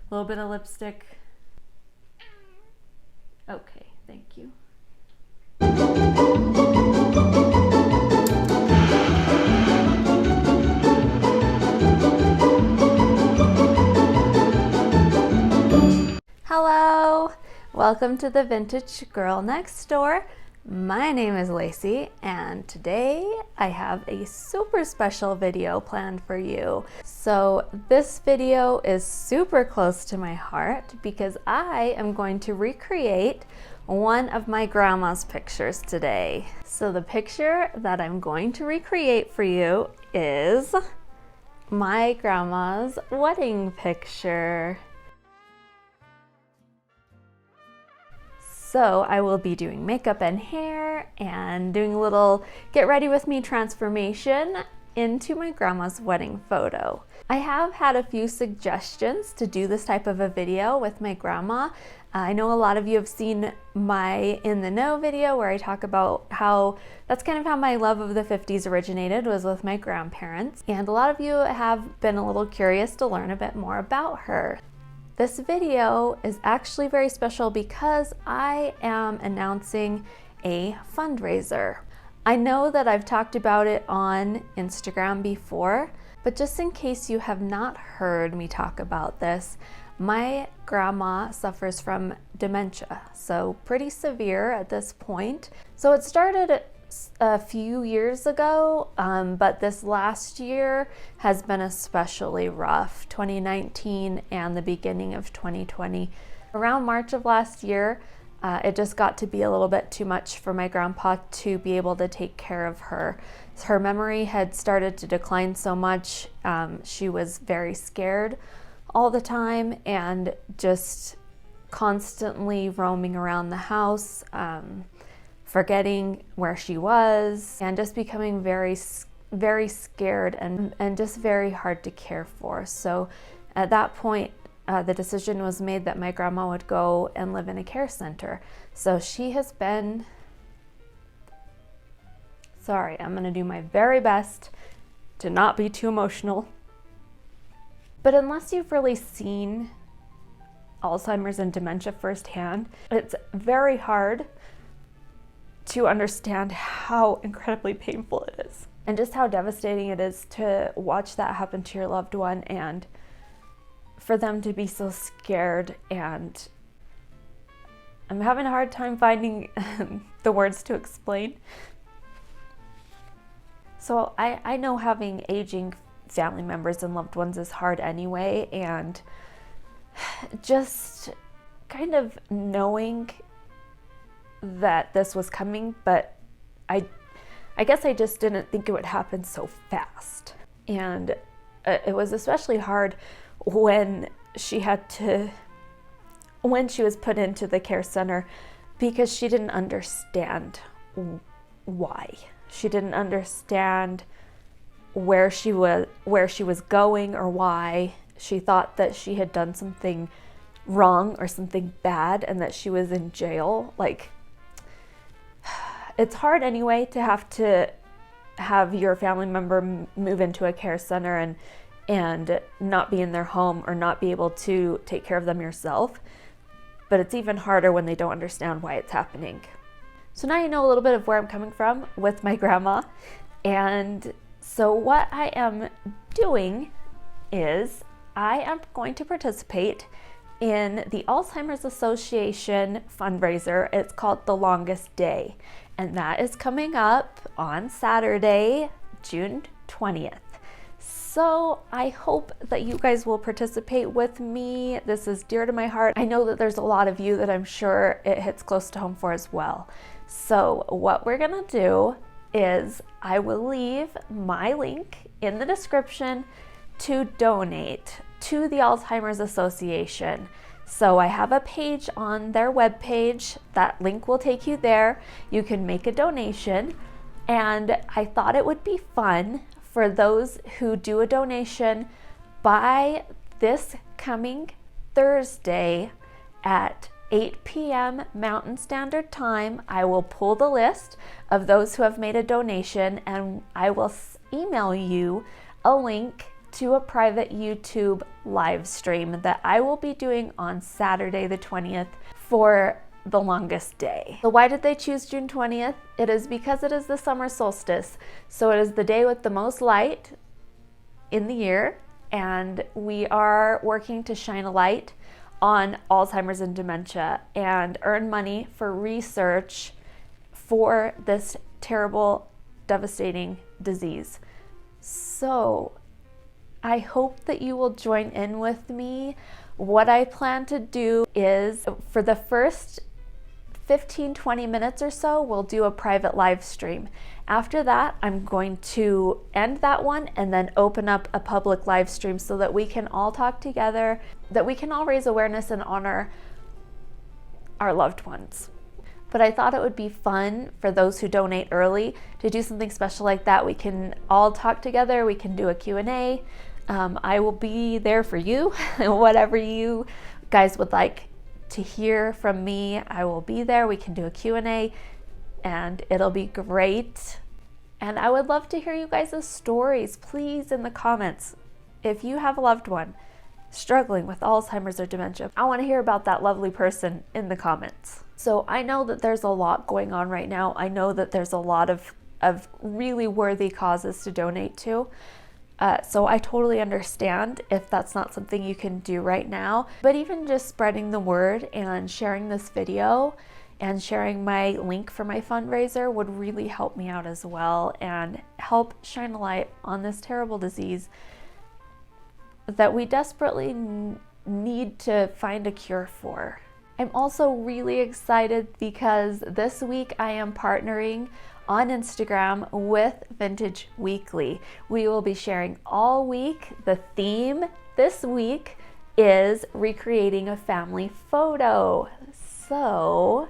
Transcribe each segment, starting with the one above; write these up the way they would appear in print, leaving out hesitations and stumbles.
A little bit of lipstick. Okay, thank you. Hello, welcome to the Vintage Girl Next Door. My name is Laci, and today I have a super special video planned for you. So this video is super close to my heart because I am going to recreate one of my grandma's pictures today. So the picture that I'm going to recreate for you is my grandma's wedding picture. So I will be doing makeup and hair and doing a little get ready with me transformation into my grandma's wedding photo. I have had a few suggestions to do this type of a video with my grandma. I know a lot of you have seen my In the Know video where I talk about how that's kind of how my love of the 50s originated, was with my grandparents. And a lot of you have been a little curious to learn a bit more about her. This video is actually very special because I am announcing a fundraiser. I know that I've talked about it on Instagram before, but just in case you have not heard me talk about this, my grandma suffers from dementia, so pretty severe at this point. So it started a few years ago, but this last year has been especially rough. 2019 and the beginning of 2020. Around March of last year, it just got to be a little bit too much for my grandpa to be able to take care of her. Her memory had started to decline so much. She was very scared all the time and just constantly roaming around the house, forgetting where she was, and just becoming very scared and just very hard to care for. So at that point, the decision was made that my grandma would go and live in a care center. So she has been, sorry, I'm gonna do my very best to not be too emotional. But unless you've really seen Alzheimer's and dementia firsthand, it's very hard to understand how incredibly painful it is and just how devastating it is to watch that happen to your loved one and for them to be so scared. And I'm having a hard time finding the words to explain. So I know having aging family members and loved ones is hard anyway, and just kind of knowing that this was coming, but I guess I just didn't think it would happen so fast. And it was especially hard when she was put into the care center, because she didn't understand why. She didn't understand where she was going or why. She thought that she had done something wrong or something bad and that she was in jail. Like, it's hard anyway to have your family member move into a care center and not be in their home or not be able to take care of them yourself. But it's even harder when they don't understand why it's happening. So now you know a little bit of where I'm coming from with my grandma. And so what I am doing is I am going to participate in the Alzheimer's Association fundraiser. It's called The Longest Day, and that is coming up on Saturday, June 20th. So I hope that you guys will participate with me. This is dear to my heart. I know that there's a lot of you that I'm sure it hits close to home for as well. So what we're gonna do is I will leave my link in the description to donate to the Alzheimer's Association. So I have a page on their webpage. That link will take you there. You can make a donation. And I thought it would be fun for those who do a donation by this coming Thursday at 8 p.m. Mountain Standard Time. I will pull the list of those who have made a donation, and I will email you a link to a private YouTube live stream that I will be doing on Saturday the 20th for the longest day. So why did they choose June 20th? It is because it is the summer solstice. So it is the day with the most light in the year, and we are working to shine a light on Alzheimer's and dementia and earn money for research for this terrible, devastating disease. So I hope that you will join in with me. What I plan to do is, for the first 15-20 minutes or so, we'll do a private live stream. After that, I'm going to end that one and then open up a public live stream so that we can all talk together, that we can all raise awareness and honor our loved ones. But I thought it would be fun for those who donate early to do something special like that. We can all talk together, we can do a Q&A. I will be there for you. Whatever you guys would like to hear from me, I will be there. We can do a Q&A and it'll be great. And I would love to hear you guys' stories, please, in the comments. If you have a loved one struggling with Alzheimer's or dementia, I want to hear about that lovely person in the comments. So I know that there's a lot going on right now. I know that there's a lot of really worthy causes to donate to. So I totally understand if that's not something you can do right now, but even just spreading the word and sharing this video and sharing my link for my fundraiser would really help me out as well and help shine a light on this terrible disease that we desperately need to find a cure for. I'm also really excited because this week I am partnering on Instagram with Vintage Weekly. We will be sharing all week. The theme this week is recreating a family photo. So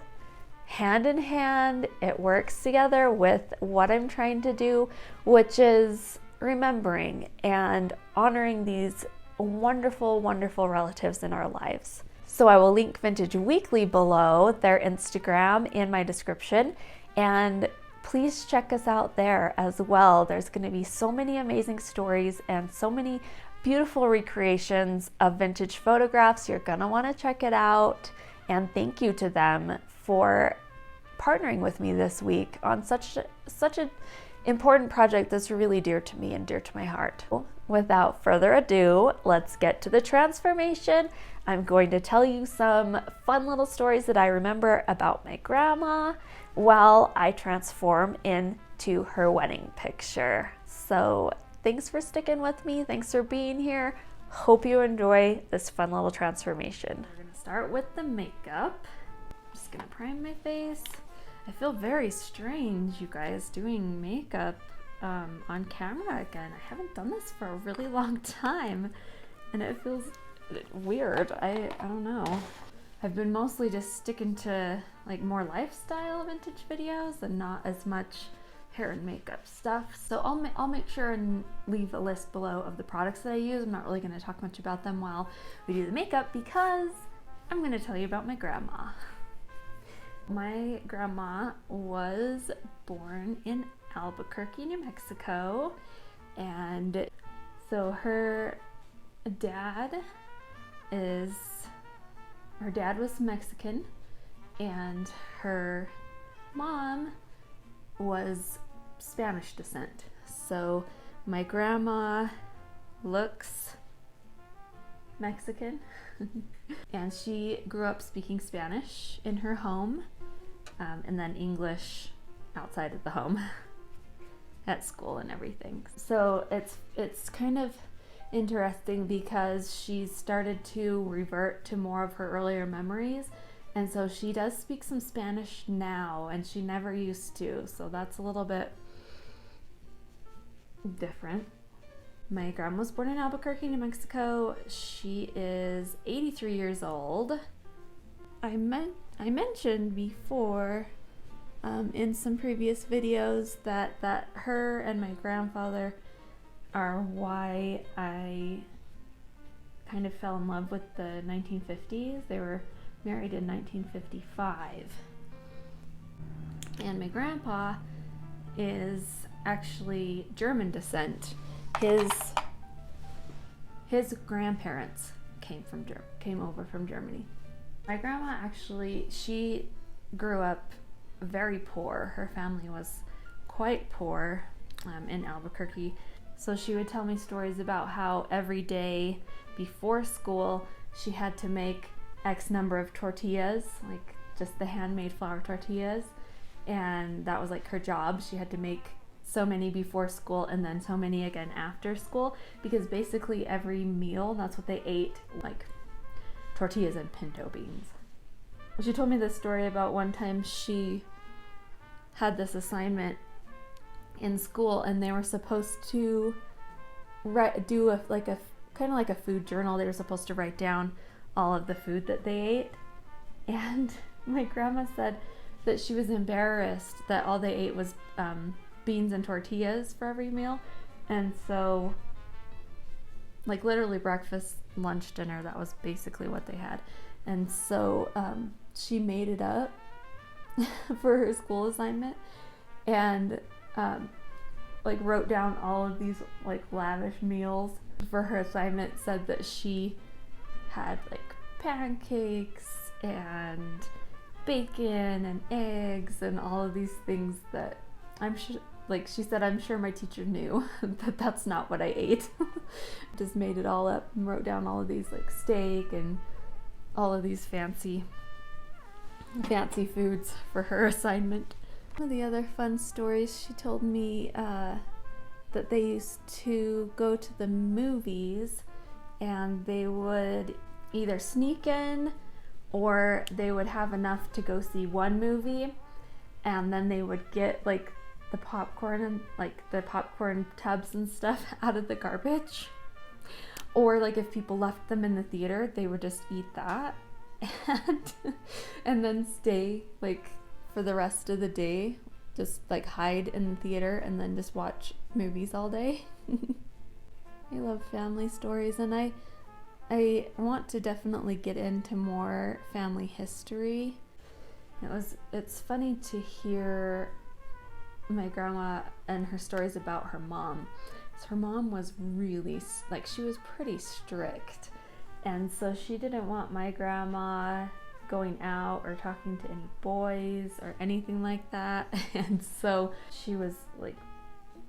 hand in hand, it works together with what I'm trying to do, which is remembering and honoring these wonderful, wonderful relatives in our lives. So I will link Vintage Weekly below, their Instagram, in my description, and please check us out there as well. There's going to be so many amazing stories and so many beautiful recreations of vintage photographs. You're going to want to check it out. And thank you to them for partnering with me this week on such an important project that's really dear to me and dear to my heart. Without further ado, let's get to the transformation. I'm going to tell you some fun little stories that I remember about my grandma while I transform into her wedding picture. So thanks for sticking with me. Thanks for being here. Hope you enjoy this fun little transformation. We're gonna start with the makeup. I'm just gonna prime my face. I feel very strange, you guys, doing makeup on camera again. I haven't done this for a really long time and it feels weird. I don't know. I've been mostly just sticking to like more lifestyle vintage videos and not as much hair and makeup stuff. So I'll make sure and leave a list below of the products that I use. I'm not really going to talk much about them while we do the makeup because I'm going to tell you about my grandma. My grandma was born in Albuquerque, New Mexico, and so her dad was Mexican and her mom was Spanish descent. So my grandma looks Mexican and she grew up speaking Spanish in her home and then English outside of the home at school and everything. So it's kind of interesting because she's started to revert to more of her earlier memories, and so she does speak some Spanish now and she never used to, so that's a little bit different. My grandma was born in Albuquerque, New Mexico. She is 83 years old. I mentioned before in some previous videos that her and my grandfather are why I kind of fell in love with the 1950s. They were married in 1955. And my grandpa is actually German descent. His his grandparents came over from Germany. My grandma actually, she grew up very poor. Her family was quite poor in Albuquerque. So she would tell me stories about how every day before school she had to make X number of tortillas, like just the handmade flour tortillas, and that was like her job. She had to make so many before school and then so many again after school, because basically every meal, that's what they ate, like tortillas and pinto beans. She told me this story about one time she had this assignment in school and they were supposed to do a kind of like a food journal. They were supposed to write down all of the food that they ate, and my grandma said that she was embarrassed that all they ate was beans and tortillas for every meal, and so like literally breakfast, lunch, dinner, that was basically what they had. And so she made it up for her school assignment and like wrote down all of these like lavish meals for her assignment. Said that she had like pancakes and bacon and eggs and all of these things that I'm sure, like she said, I'm sure my teacher knew that that's not what I ate. Just made it all up and wrote down all of these like steak and all of these fancy foods for her assignment. One of the other fun stories, she told me that they used to go to the movies and they would either sneak in or they would have enough to go see one movie, and then they would get like the popcorn and like the popcorn tubs and stuff out of the garbage, or like if people left them in the theater, they would just eat that and then stay like for the rest of the day, just like hide in the theater and then just watch movies all day. I love family stories, and I want to definitely get into more family history. It's funny to hear my grandma and her stories about her mom. So her mom was really, like, she was pretty strict, and so she didn't want my grandma going out or talking to any boys or anything like that. And so she was like,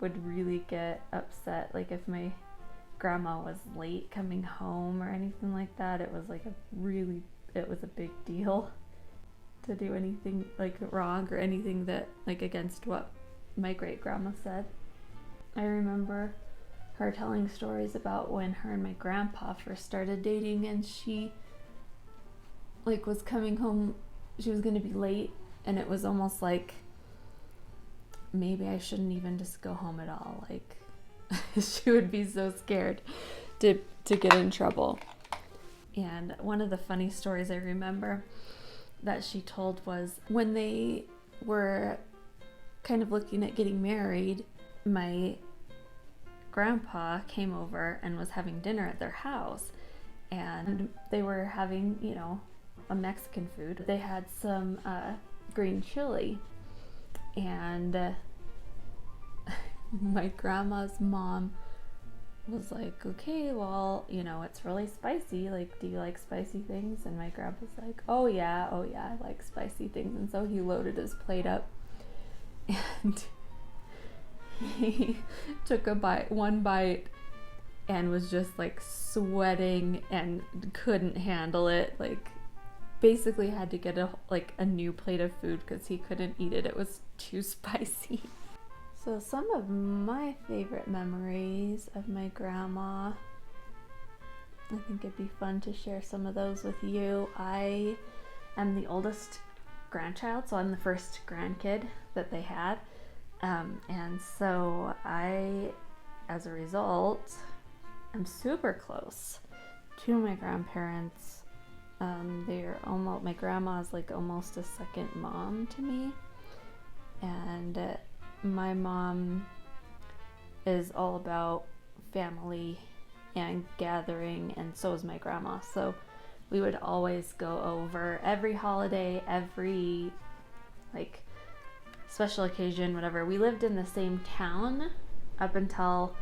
would really get upset like if my grandma was late coming home or anything like that. It was like it was a big deal to do anything like wrong or anything that like against what my great grandma said. I remember her telling stories about when her and my grandpa first started dating, and she like was coming home, she was gonna be late, and it was almost like maybe I shouldn't even just go home at all. Like she would be so scared to get in trouble. And one of the funny stories I remember that she told was when they were kind of looking at getting married, my grandpa came over and was having dinner at their house, and they were having, you know, a Mexican food. They had some green chili, and my grandma's mom was like, okay, well, you know, it's really spicy. Like, do you like spicy things? And my grandpa's like, oh yeah, I like spicy things. And so he loaded his plate up, and he took one bite and was just like sweating and couldn't handle it. Like, basically had to get a new plate of food because he couldn't eat it. It was too spicy. So some of my favorite memories of my grandma, I think it'd be fun to share some of those with you. I am the oldest grandchild, so I'm the first grandkid that they had. And so I, as a result, am super close to my grandparents. My grandma is like almost a second mom to me, and my mom is all about family and gathering, and so is my grandma. So we would always go over every holiday, every like special occasion, whatever. We lived in the same town up until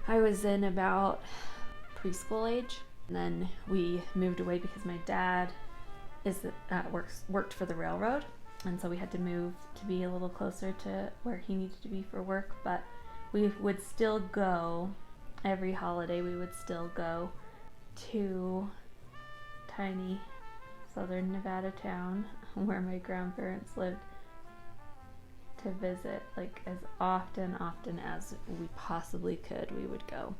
I was in about preschool age. And then we moved away because my dad worked for the railroad, and so we had to move to be a little closer to where he needed to be for work. But we would still go every holiday. We would still go to tiny southern Nevada town where my grandparents lived to visit, like as often as we possibly could. We would go.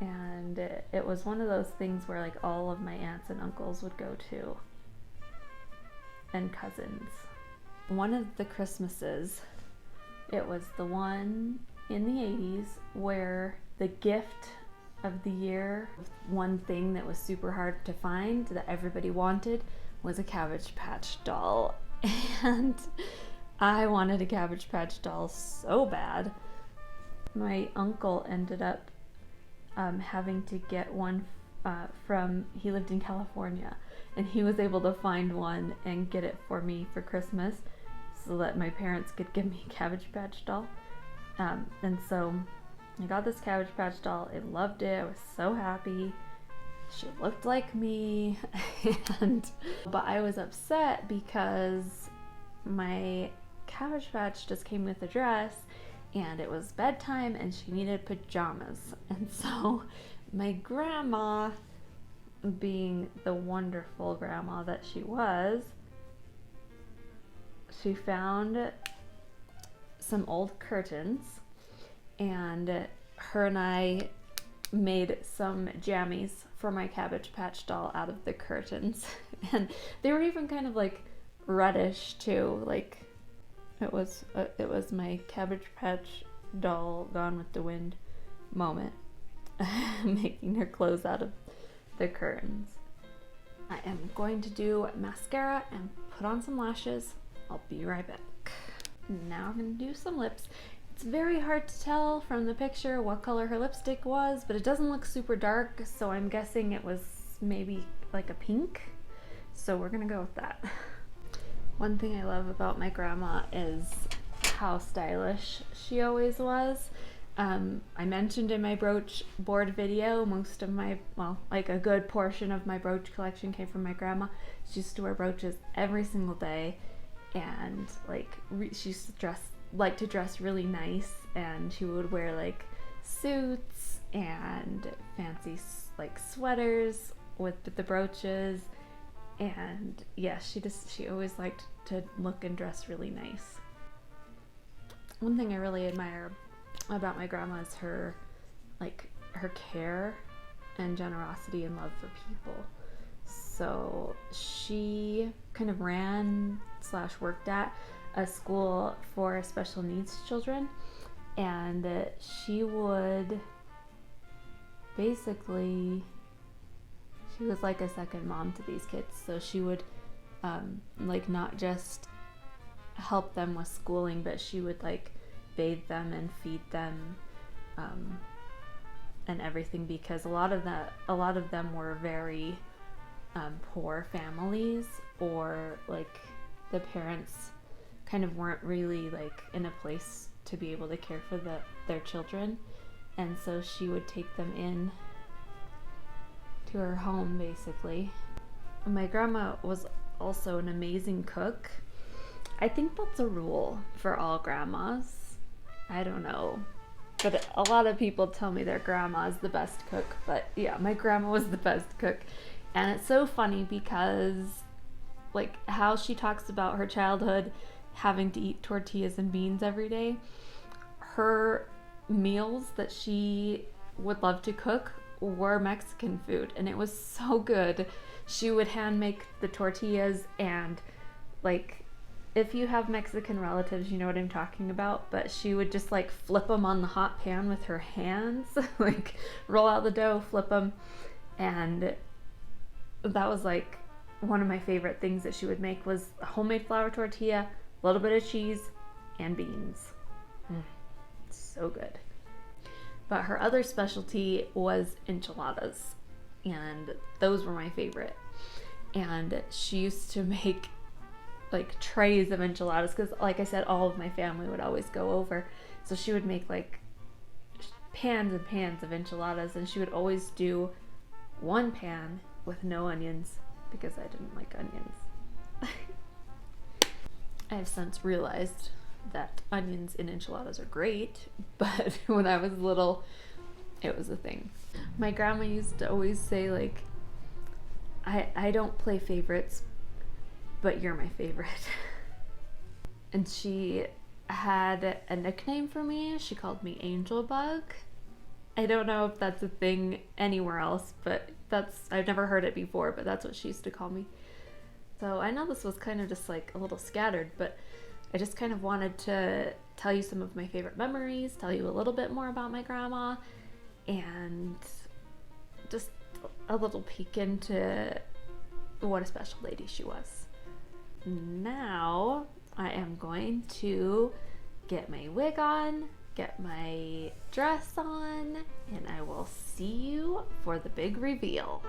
And it was one of those things where like all of my aunts and uncles would go to, and cousins. One of the Christmases, it was the one in the 80s where the gift of the year, one thing that was super hard to find that everybody wanted, was a Cabbage Patch doll. And I wanted a Cabbage Patch doll so bad. My uncle ended up having to get one he lived in California, and he was able to find one and get it for me for Christmas so that my parents could give me a Cabbage Patch doll. And so I got this Cabbage Patch doll. I loved it. I was so happy. She looked like me. But I was upset because my Cabbage Patch just came with a dress, and it was bedtime and she needed pajamas. And so my grandma, being the wonderful grandma that she was, she found some old curtains, and her and I made some jammies for my Cabbage Patch doll out of the curtains. And they were even kind of like reddish too, like it was my Cabbage Patch doll gone with the wind moment. Making her clothes out of the curtains. I am going to do mascara and put on some lashes. I'll be right back. Now I'm going to do some lips. It's very hard to tell from the picture what color her lipstick was, but it doesn't look super dark, so I'm guessing it was maybe like a pink. So we're going to go with that. One thing I love about my grandma is how stylish she always was. I mentioned in my brooch board video, most of my, like a good portion of my brooch collection came from my grandma. She used to wear brooches every single day, and like she used to dress really nice, and she would wear like suits and fancy like sweaters with the brooches. And yeah, she always liked to look and dress really nice. One thing I really admire about my grandma is her care and generosity and love for people. So she kind of ran/worked at a school for special needs children, and she would basically, she was like a second mom to these kids. So she would like not just help them with schooling, but she would like bathe them and feed them and everything, because a lot of them were very poor families, or like the parents kind of weren't really like in a place to be able to care for their children, and so she would take them in to her home basically. My grandma was also an amazing cook. I think that's a rule for all grandmas. I don't know, but a lot of people tell me their grandma is the best cook, but yeah, my grandma was the best cook. And it's so funny because like how she talks about her childhood having to eat tortillas and beans every day, her meals that she would love to cook were Mexican food, and it was so good. She would hand make the tortillas, and like if you have Mexican relatives, you know what I'm talking about, but she would just like flip them on the hot pan with her hands, like roll out the dough, flip them. And that was like one of my favorite things that she would make, was a homemade flour tortilla, a little bit of cheese, and beans. So good. But her other specialty was enchiladas, and those were my favorite. And she used to make like trays of enchiladas, because like I said, all of my family would always go over, so she would make like pans and pans of enchiladas, and she would always do one pan with no onions because I didn't like onions. I have since realized that onions in enchiladas are great, but when I was little, it was a thing. My grandma used to always say, like, I don't play favorites, but you're my favorite. And she had a nickname for me. She called me Angel Bug. I don't know if that's a thing anywhere else, but I've never heard it before, but that's what she used to call me. So I know this was kind of just like a little scattered, but I just kind of wanted to tell you some of my favorite memories, tell you a little bit more about my grandma, and just a little peek into what a special lady she was. Now I am going to get my wig on, get my dress on, and I will see you for the big reveal.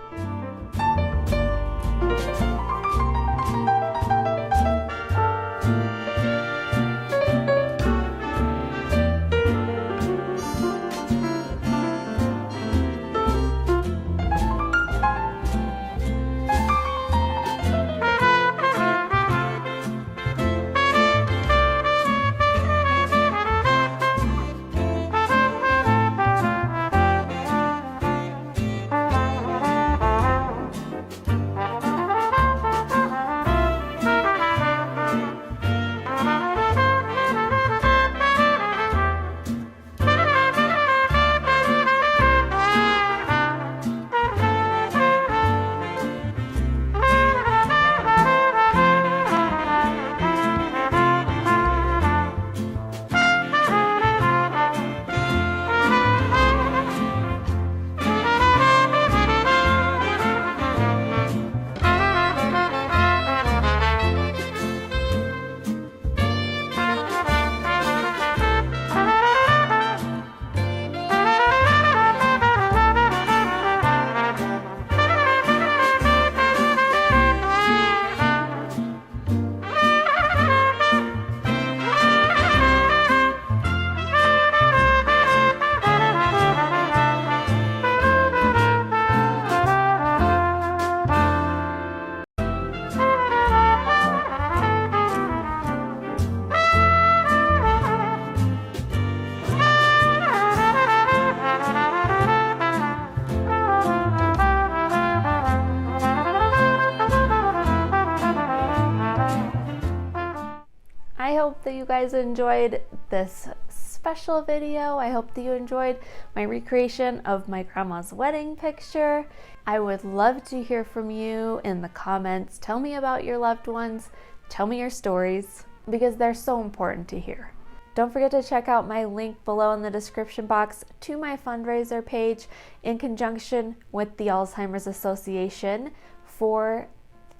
I hope that you guys enjoyed this special video. I hope that you enjoyed my recreation of my grandma's wedding picture. I would love to hear from you in the comments. Tell me about your loved ones. Tell me your stories, because they're so important to hear. Don't forget to check out my link below in the description box to my fundraiser page in conjunction with the Alzheimer's Association for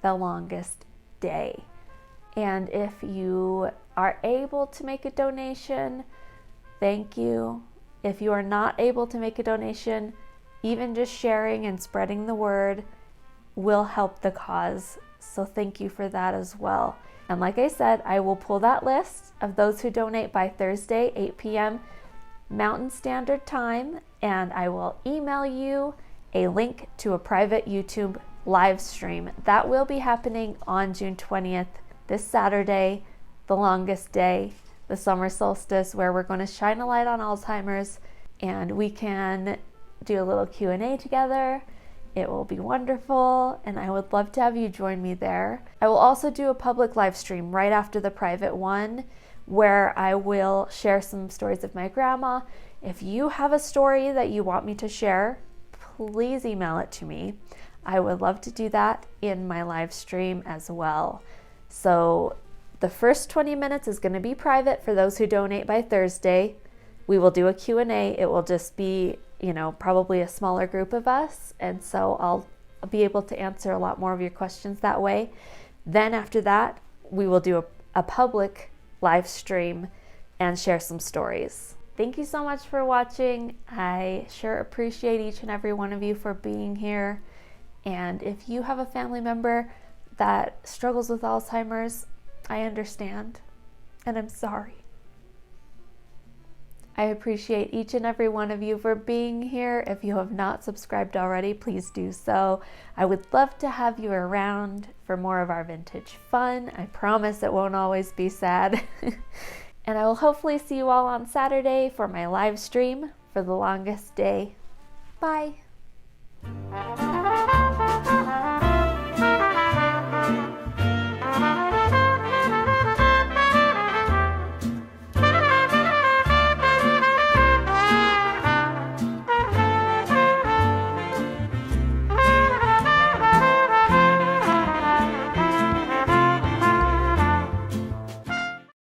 the longest day. And if you are able to make a donation, thank you. If you are not able to make a donation, even just sharing and spreading the word will help the cause. So thank you for that as well. And like I said, I will pull that list of those who donate by Thursday, 8 p.m. Mountain Standard Time, and I will email you a link to a private YouTube live stream that will be happening on June 20th, this Saturday, the longest day, the summer solstice, where we're going to shine a light on Alzheimer's and we can do a little Q&A together. It will be wonderful, and I would love to have you join me there. I will also do a public live stream right after the private one where I will share some stories of my grandma. If you have a story that you want me to share, please email it to me. I would love to do that in my live stream as well. So the first 20 minutes is going to be private for those who donate by Thursday. We will do a Q&A. It will just be, probably a smaller group of us. And so I'll be able to answer a lot more of your questions that way. Then after that, we will do a public live stream and share some stories. Thank you so much for watching. I sure appreciate each and every one of you for being here. And if you have a family member that struggles with Alzheimer's, I understand, and I'm sorry. I appreciate each and every one of you for being here. If you have not subscribed already, please do so. I would love to have you around for more of our vintage fun. I promise it won't always be sad. And I will hopefully see you all on Saturday for my live stream for the longest day. Bye.